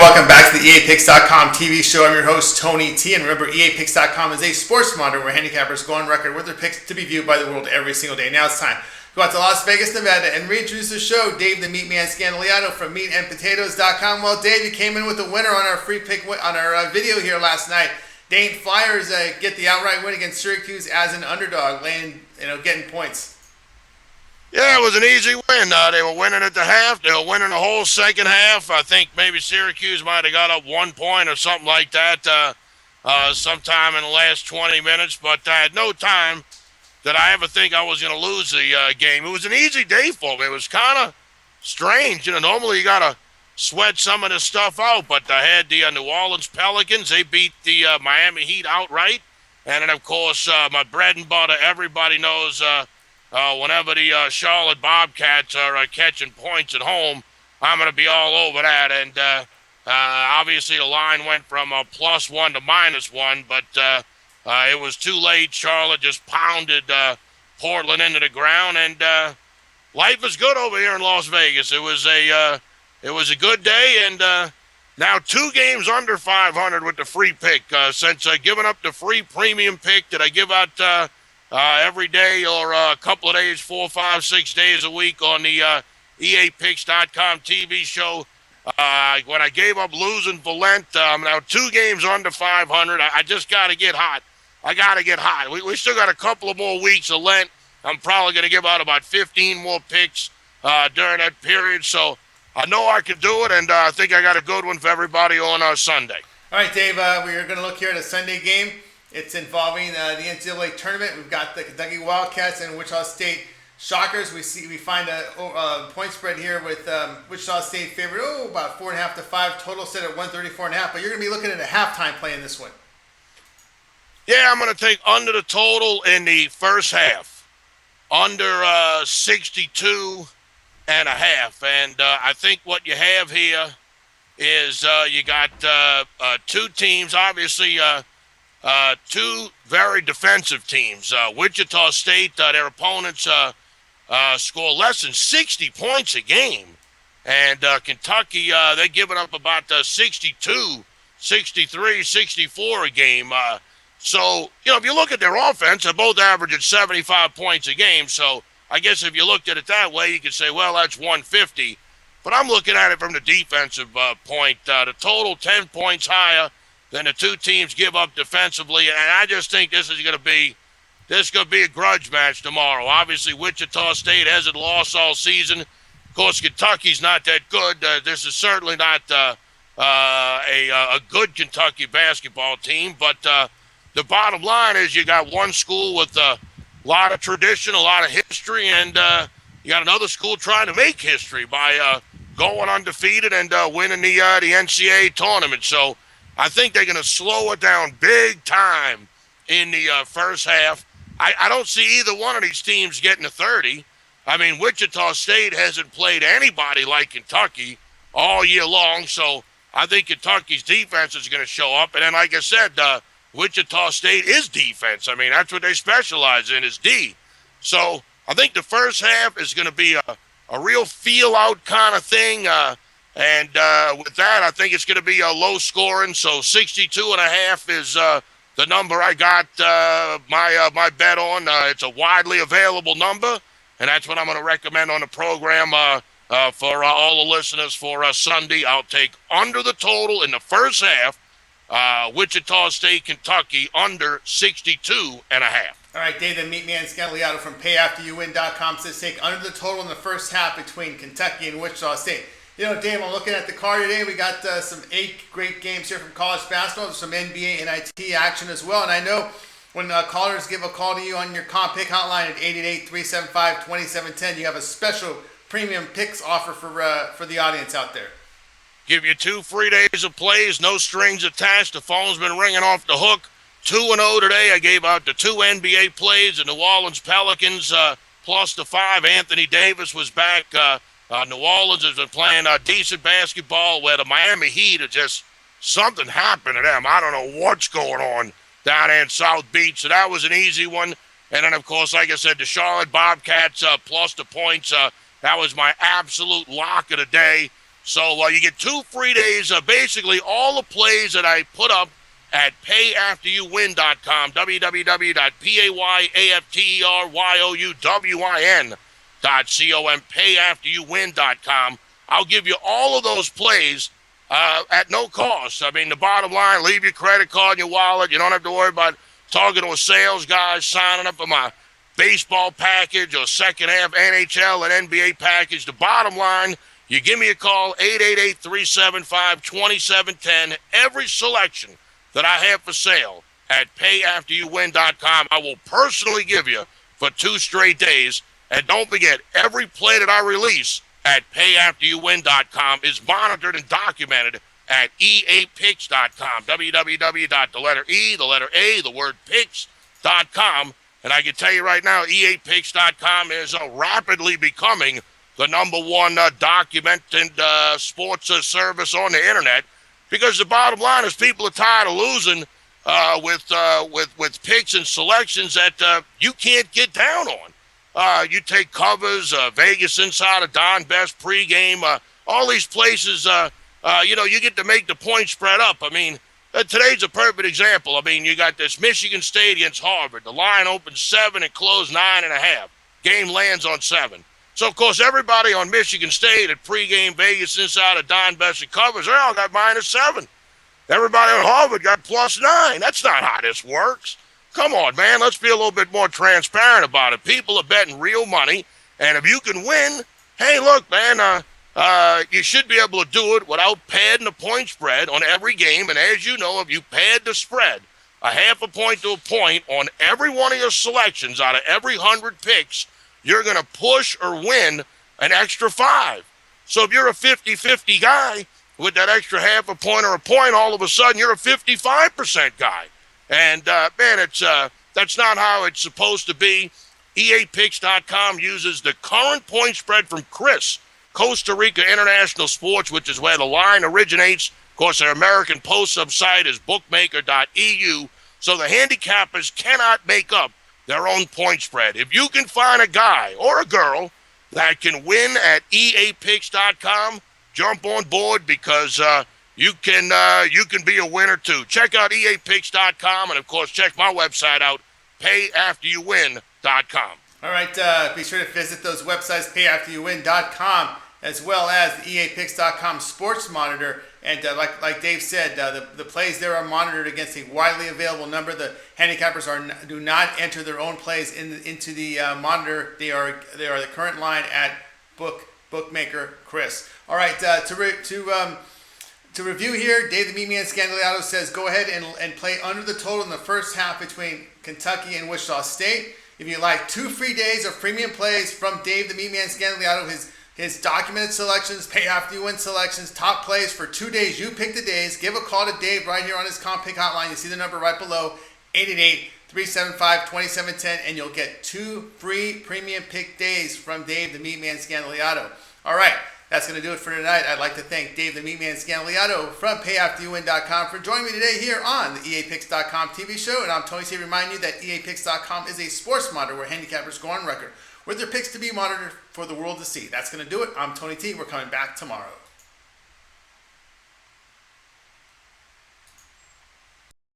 welcome back to the EAPicks.com TV show. I'm your host, Tony T. And remember, EAPicks.com is a sports monitor where handicappers go on record with their picks to be viewed by the world every single day. Now it's time to go out to Las Vegas, Nevada, and reintroduce the show, Dave the Meatman Scandaliato from meatandpotatoes.com. Well, Dave, you came in with the winner on our free pick on our video here last night. Dayton Flyers get the outright win against Syracuse as an underdog, getting points. Yeah, it was an easy win. They were winning at the half. They were winning the whole second half. I think maybe Syracuse might have got up 1 point or something like that sometime in the last 20 minutes. But I had no time that I ever think I was going to lose the game. It was an easy day for me. It was kind of strange. Normally you got to sweat some of this stuff out. But I had the New Orleans Pelicans. They beat the Miami Heat outright. And then, of course, my bread and butter, everybody knows whenever the Charlotte Bobcats are catching points at home, I'm going to be all over that. And obviously the line went from +1 to -1, but it was too late. Charlotte just pounded Portland into the ground, and life is good over here in Las Vegas. It was a good day, and now 2 games under 500 with the free pick. Since giving up the free premium pick that I give out every day or a couple of days, 4, 5, 6 days a week on the EAPicks.com TV show. When I gave up losing for Lent, now 2 games under 500. I just got to get hot. I got to get hot. We still got a couple of more weeks of Lent. I'm probably going to give out about 15 more picks during that period. So I know I can do it, and I think I got a good one for everybody on Sunday. All right, Dave, we're going to look here at a Sunday game. It's involving the NCAA tournament. We've got the Kentucky Wildcats and Wichita St Shockers. We find a point spread here with Wichita State favored about 4.5 to 5. Total set at 134.5. But you're going to be looking at a halftime play in this one. Yeah, I'm going to take under the total in the first half, under 62 and a half. And I think what you have here is you got 2 teams, obviously. 2 very defensive teams. Wichita State, their opponents score less than 60 points a game. And Kentucky, they're giving up about 62, 63, 64 a game. So, if you look at their offense, they're both averaging 75 points a game. So I guess if you looked at it that way, you could say, well, that's 150. But I'm looking at it from the defensive point. The total 10 points higher than the 2 teams give up defensively, and I just think this is going to be a grudge match tomorrow. Obviously, Wichita State hasn't lost all season. Of course, Kentucky's not that good. This is certainly not a good Kentucky basketball team, but the bottom line is you got one school with a lot of tradition, a lot of history, and you got another school trying to make history by going undefeated and winning the NCAA tournament. So I think they're going to slow it down big time in the first half. I don't see either one of these teams getting to 30. I mean, Wichita State hasn't played anybody like Kentucky all year long, so I think Kentucky's defense is going to show up. And then, like I said, Wichita State is defense. I mean, that's what they specialize in is D. So I think the first half is going to be a real feel-out kind of thing. And with that, I think it's going to be a low scoring. So 62.5 is the number I got my bet on. It's a widely available number, and that's what I'm going to recommend on the program for all the listeners for Sunday. I'll take under the total in the first half, Wichita State, Kentucky, under 62.5. All right, Dave, the Meatman Scandaliato from PayAfterYouWin.com says take under the total in the first half between Kentucky and Wichita State. Dave, I'm looking at the card today. We got some 8 great games here from college basketball. There's some NBA and IT action as well. And I know when callers give a call to you on your comp pick hotline at 888-375-2710, you have a special premium picks offer for the audience out there. Give you 2 free days of plays, no strings attached. The phone's been ringing off the hook. 2-0 today. I gave out the 2 NBA plays, the New Orleans Pelicans plus the 5. Anthony Davis was back. New Orleans has been playing decent basketball where the Miami Heat are just something happened to them. I don't know what's going on down there in South Beach. So that was an easy one. And then, of course, like I said, the Charlotte Bobcats plus the points. That was my absolute lock of the day. So you get 2 free days of basically all the plays that I put up at payafteryouwin.com, www.payafteryouwin.com, payafteryouwin.com. I'll give you all of those plays at no cost. I mean, the bottom line, leave your credit card in your wallet. You don't have to worry about talking to a sales guy, signing up for my baseball package or second half NHL and NBA package. The bottom line, you give me a call, 888-375-2710. Every selection that I have for sale at payafteryouwin.com, I will personally give you for 2 straight days. And don't forget, every play that I release at payafteryouwin.com is monitored and documented at eapicks.com, www.picks.com. And I can tell you right now, eapicks.com is rapidly becoming the number one documented sports service on the internet, because the bottom line is people are tired of losing with picks and selections that you can't get down on. You take covers, Vegas Insider, Don Best pregame, all these places. You get to make the point spread up. I mean, today's a perfect example. I mean, you got this Michigan State against Harvard. The line opened 7 and closed 9.5. Game lands on 7. So, of course, everybody on Michigan State at pregame, Vegas Insider, Don Best and covers, they all got -7. Everybody on Harvard got +9. That's not how this works. Come on, man. Let's be a little bit more transparent about it. People are betting real money, and if you can win, hey, look, man, you should be able to do it without padding the point spread on every game. And as you know, if you pad the spread a half a point to a point on every one of your selections out of every 100 picks, you're going to push or win an extra 5. So if you're a 50-50 guy with that extra half a point or a point, all of a sudden you're a 55% guy. And, man, that's not how it's supposed to be. EAPicks.com uses the current point spread from Chris, Costa Rica International Sports, which is where the line originates. Of course, their American post-sub site is bookmaker.eu, so the handicappers cannot make up their own point spread. If you can find a guy or a girl that can win at EAPicks.com, jump on board, because you can be a winner too. Check out EAPicks.com, and of course check my website out, payafteryouwin.com. All right, be sure to visit those websites, payafteryouwin.com, as well as the EAPicks.com sports monitor. And like Dave said, the plays there are monitored against a widely available number. The handicappers do not enter their own plays into the monitor. They are the current line at bookmaker Chris. All right, to review here, Dave the Meatman Scandaliato says go ahead and play under the total in the first half between Kentucky and Wichita State. If you like 2 free days of premium plays from Dave the Meatman Scandaliato, his documented selections, pay after you win selections, top plays for 2 days. You pick the days. Give a call to Dave right here on his comp pick hotline. You see the number right below, 888-375-2710, and you'll get 2 free premium pick days from Dave the Meatman Scandaliato. All right, that's going to do it for tonight. I'd like to thank Dave the Meatman Scandaliato from payafteryouwin.com for joining me today here on the EAPicks.com TV show. And I'm Tony C. Remind you that EAPicks.com is a sports monitor where handicappers go on record with their picks to be monitored for the world to see. That's going to do it. I'm Tony T. We're coming back tomorrow.